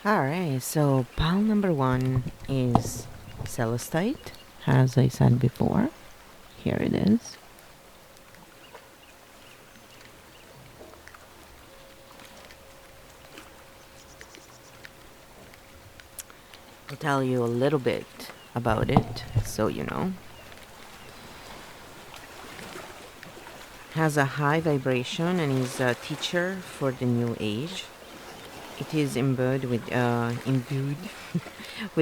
Alright, so pile number one is celestite, as I said before. Here it is. I'll tell you a little bit about it so you know. Has a high vibration and is a teacher for the new age. It is imbued with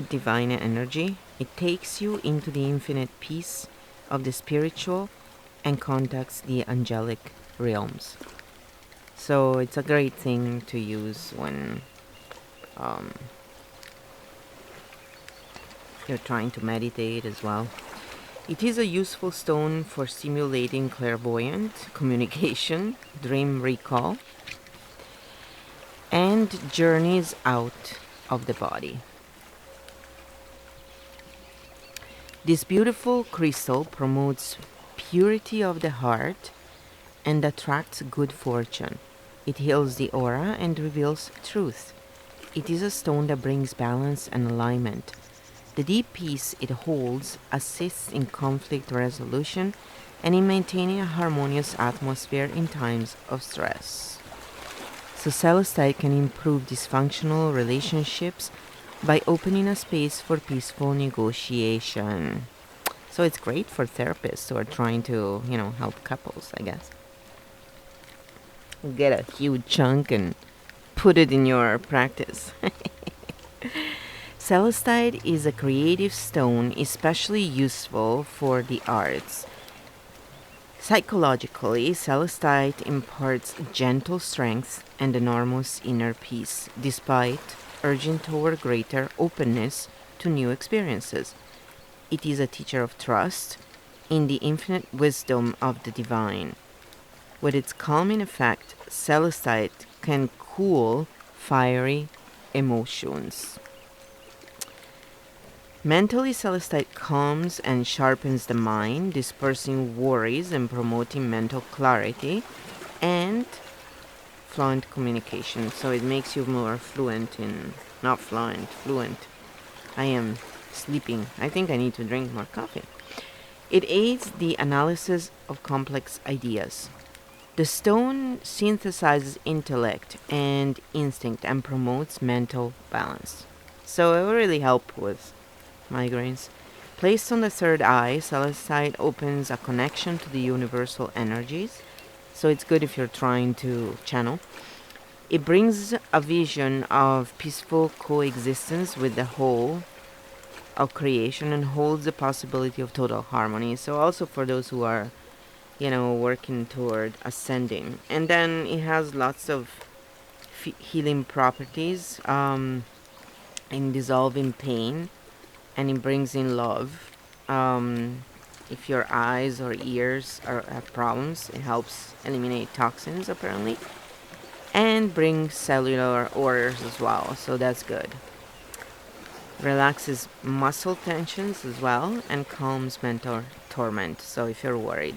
divine energy. It takes you into the infinite peace of the spiritual and contacts the angelic realms. So it's a great thing to use when um, you're trying to meditate as well. It is a useful stone for stimulating clairvoyant communication, dream recall, and journeys out of the body. This beautiful crystal promotes purity of the heart and attracts good fortune. It heals the aura and reveals truth. It is a stone that brings balance and alignment. The deep peace it holds assists in conflict resolution and in maintaining a harmonious atmosphere in times of stress. So celestite can improve dysfunctional relationships by opening a space for peaceful negotiation. So it's great for therapists who are trying to, help couples, I guess. Get a huge chunk and put it in your practice. Celestite is a creative stone especially useful for the arts. Psychologically, celestite imparts gentle strength and enormous inner peace, despite urging toward greater openness to new experiences. It is a teacher of trust in the infinite wisdom of the divine. With its calming effect, celestite can cool fiery emotions. Mentally, celestite calms and sharpens the mind, dispersing worries and promoting mental clarity and fluent communication. So it makes you more not fluent, fluent. I am sleeping. I think I need to drink more coffee. It aids the analysis of complex ideas. The stone synthesizes intellect and instinct and promotes mental balance. So it will really help with migraines. Placed on the third eye, celestite opens a connection to the universal energies. So it's good if you're trying to channel. It brings a vision of peaceful coexistence with the whole of creation and holds the possibility of total harmony. So also for those who are, working toward ascending. And then it has lots of healing properties in dissolving pain, and it brings in love. If your eyes or ears have problems, it helps eliminate toxins apparently, and brings cellular orders as well, so that's good. Relaxes muscle tensions as well and calms mental torment. So if you're worried,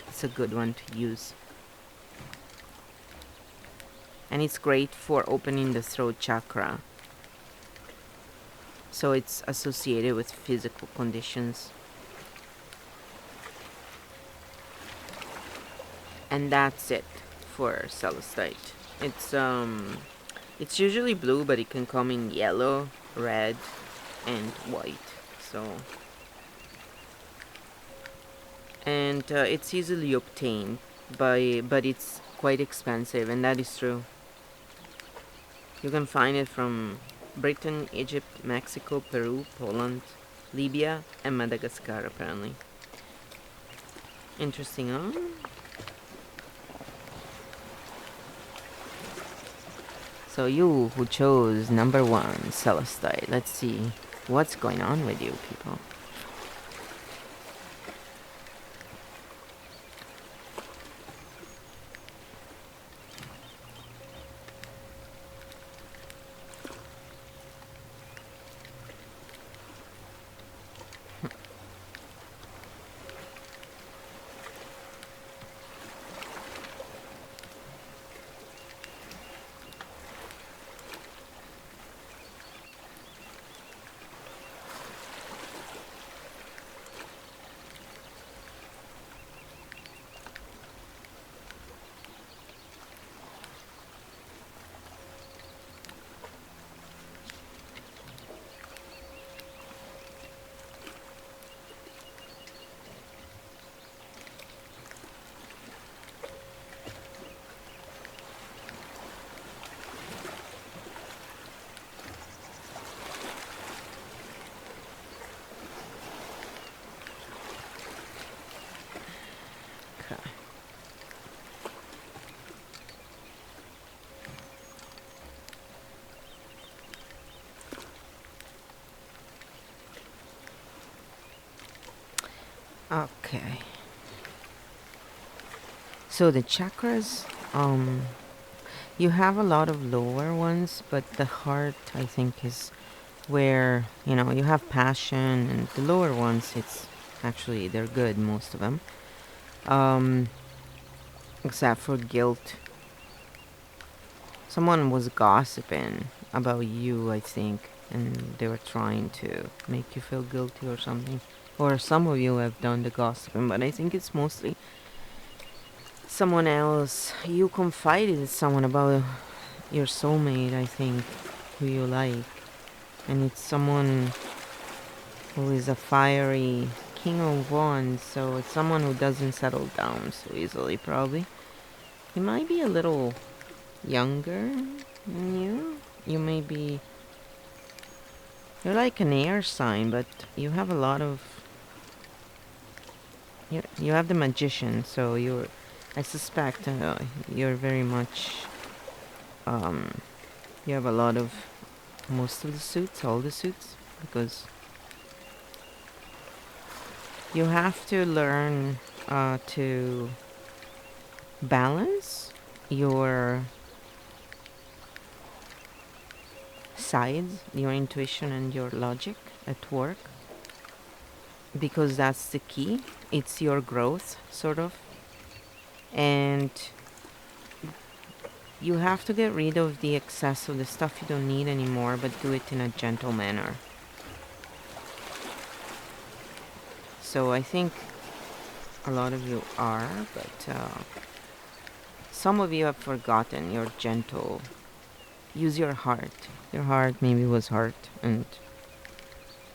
it's a good one to use. And it's great for opening the throat chakra. So it's associated with physical conditions. And that's it for celestite. It's usually blue, but it can come in yellow, red, and white. So, and it's easily obtained but it's quite expensive, and that is true. You can find it from Britain, Egypt, Mexico, Peru, Poland, Libya, and Madagascar apparently. Interesting, huh? So you who chose number one, celestite, let's see what's going on with you people. Okay. So the chakras, you have a lot of lower ones, but the heart, I think, is where, you have passion, and the lower ones, it's actually, they're good, most of them. Um, except for guilt. Someone was gossiping about you, I think, and they were trying to make you feel guilty or something. Or some of you have done the gossiping, but I think it's mostly someone else. You confided in someone about your soulmate, I think, who you like. And it's someone who is a fiery king of wands, so it's someone who doesn't settle down so easily, probably. He might be a little younger than you. You may be. You're like an air sign, but you have a lot of. You have the magician, so you're. I suspect you're very much. Um, you have a lot of. Most of the suits, all the suits, because you have to learn to balance your sides, your intuition and your logic at work, because that's the key. It's your growth, sort of. And you have to get rid of the excess of the stuff you don't need anymore, but do it in a gentle manner. So I think a lot of you are, but some of you have forgotten your gentle. Use your heart. Your heart maybe was hurt, and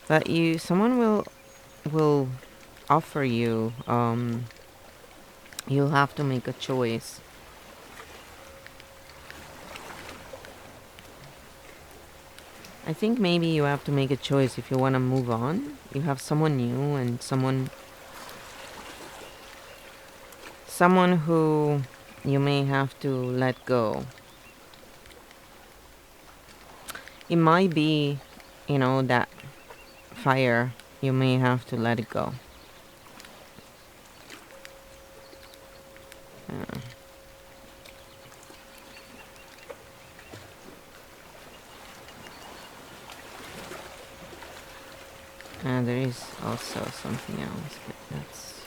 but someone will offer you. You'll have to make a choice. I think maybe you have to make a choice if you want to move on. You have someone new and someone who you may have to let go. It might be, that fire. You may have to let it go. Uh, and there is also something else, but that's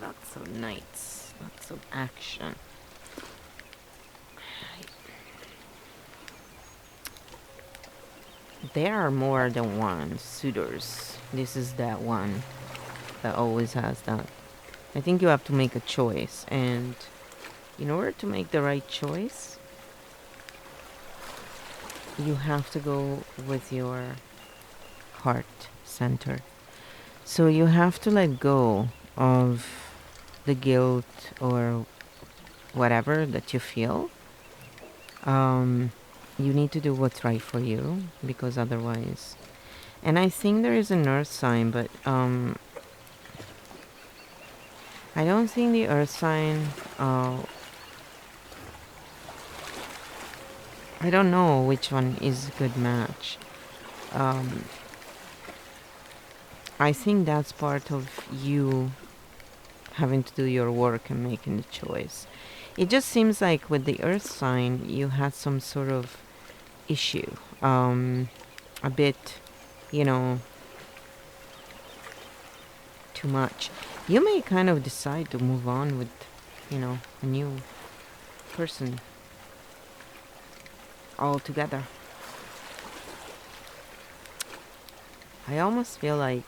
lots of knights, lots of action. There are more than one suitors. This is that one that always has that. I think you have to make a choice, and in order to make the right choice, you have to go with your heart center. So you have to let go of the guilt or whatever that you feel. You need to do what's right for you, because otherwise. And I think there is an earth sign, but I don't think the earth sign. I don't know which one is a good match. Um, I think that's part of you having to do your work and making the choice. It just seems like with the earth sign, you had some sort of issue. A bit, you know, too much. You may kind of decide to move on with, a new person altogether. I almost feel like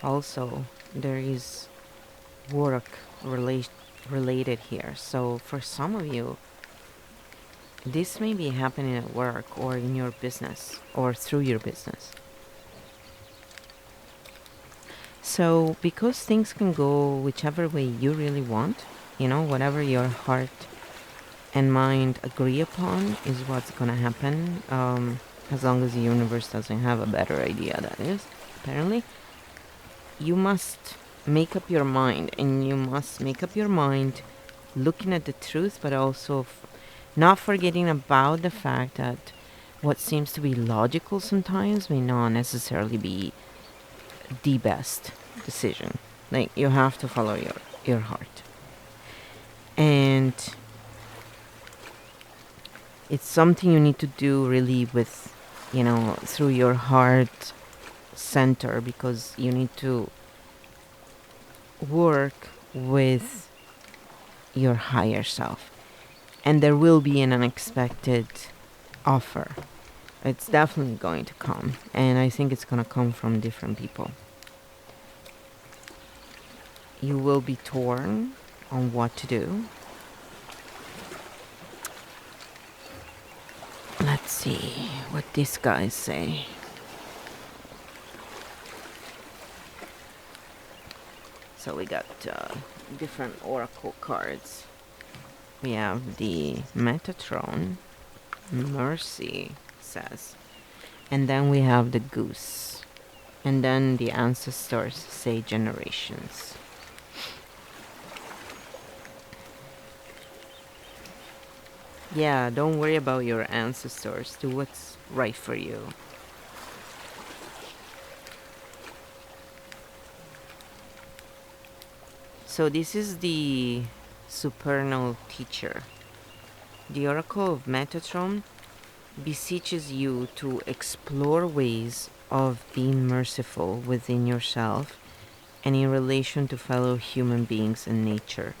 also there is work related here. So for some of you, this may be happening at work or in your business or through your business. So because things can go whichever way you really want, whatever your heart and mind agree upon is what's going to happen, as long as the universe doesn't have a better idea, that is, apparently. You must make up your mind, and you must make up your mind looking at the truth, but also Not forgetting about the fact that what seems to be logical sometimes may not necessarily be the best decision. Like, you have to follow your heart. And it's something you need to do really with, through your heart center, because you need to work with your higher self. And there will be an unexpected offer. It's definitely going to come. And I think it's going to come from different people. You will be torn on what to do. Let's see what these guys say. So we got different oracle cards. We have the Metatron, Mercy says. And then we have the Goose. And then the ancestors say generations. Yeah, don't worry about your ancestors. Do what's right for you. So this is the supernal teacher. The Oracle of Metatron beseeches you to explore ways of being merciful within yourself and in relation to fellow human beings and nature.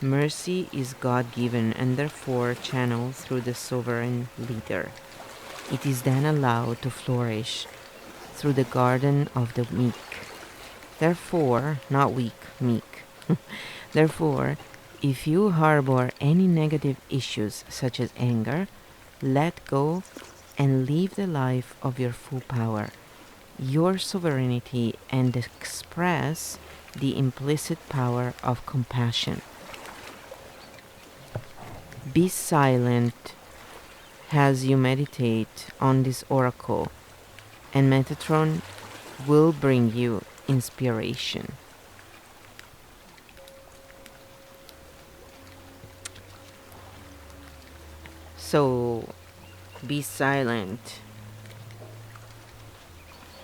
Mercy is God-given and therefore channeled through the sovereign leader. It is then allowed to flourish through the garden of the meek. Therefore, not weak, meek. Therefore, if you harbor any negative issues such as anger, let go and live the life of your full power, your sovereignty, and express the implicit power of compassion. Be silent as you meditate on this oracle, and Metatron will bring you inspiration. So, be silent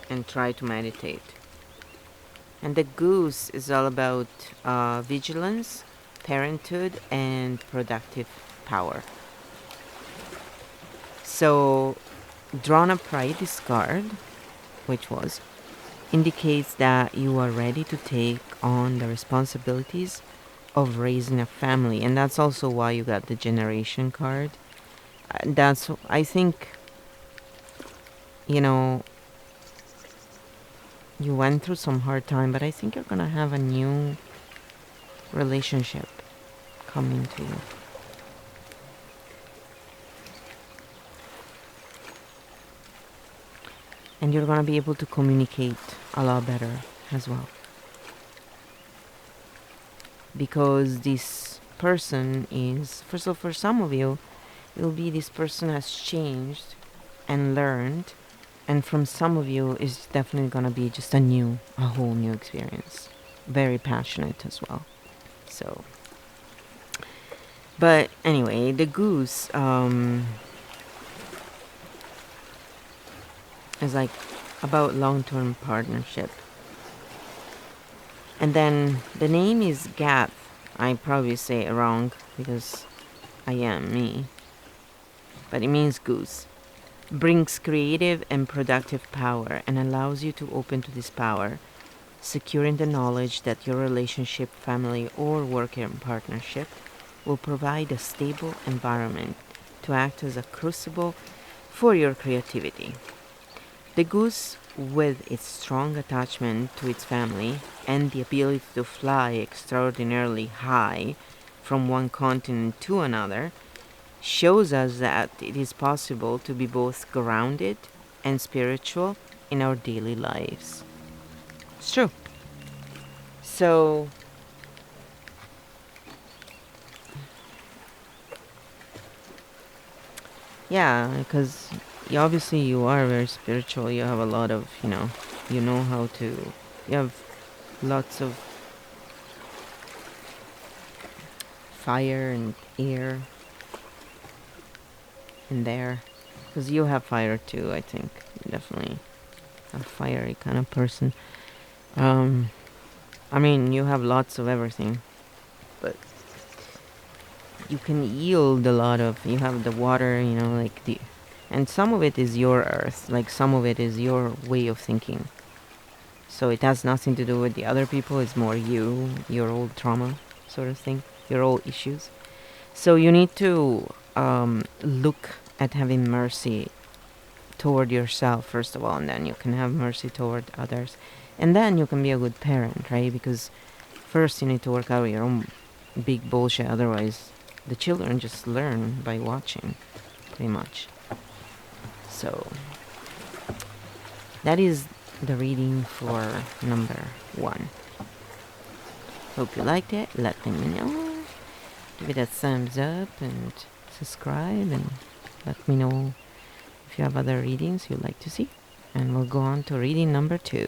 and try to meditate. And the Goose is all about vigilance, parenthood, and productive power. So, drawn upright, this card, which indicates that you are ready to take on the responsibilities of raising a family. And that's also why you got the generation card. I think, you went through some hard time, but I think you're gonna have a new relationship coming to you. And you're gonna be able to communicate a lot better as well. Because this person is, first of all, for some of you, it'll be this person has changed and learned. And from some of you, it's definitely gonna be just a whole new experience. Very passionate as well. So, but anyway, the Goose is like about long-term partnership. And then the name is Gath. I probably say it wrong because I am me. But it means goose. Brings creative and productive power and allows you to open to this power, securing the knowledge that your relationship, family, or working partnership will provide a stable environment to act as a crucible for your creativity. The goose, with its strong attachment to its family and the ability to fly extraordinarily high from one continent to another, shows us that it is possible to be both grounded and spiritual in our daily lives. It's true. So, yeah, because obviously you are very spiritual. You have a lot of, you know how to, you have lots of fire and air. in there. Because you have fire too, I think. Definitely a fiery kind of person. Um, I mean, you have lots of everything, but you can yield a lot of. You have the water, like the. And some of it is your earth, like some of it is your way of thinking. So it has nothing to do with the other people, it's more you, your old trauma, sort of thing, your old issues. So you need to look at having mercy toward yourself, first of all, and then you can have mercy toward others. And then you can be a good parent, right? Because first you need to work out your own big bullshit, otherwise, the children just learn by watching, pretty much. So, that is the reading for number 1. Hope you liked it. Let me know. Give it a thumbs up and subscribe, and let me know if you have other readings you'd like to see. And we'll go on to reading number 2.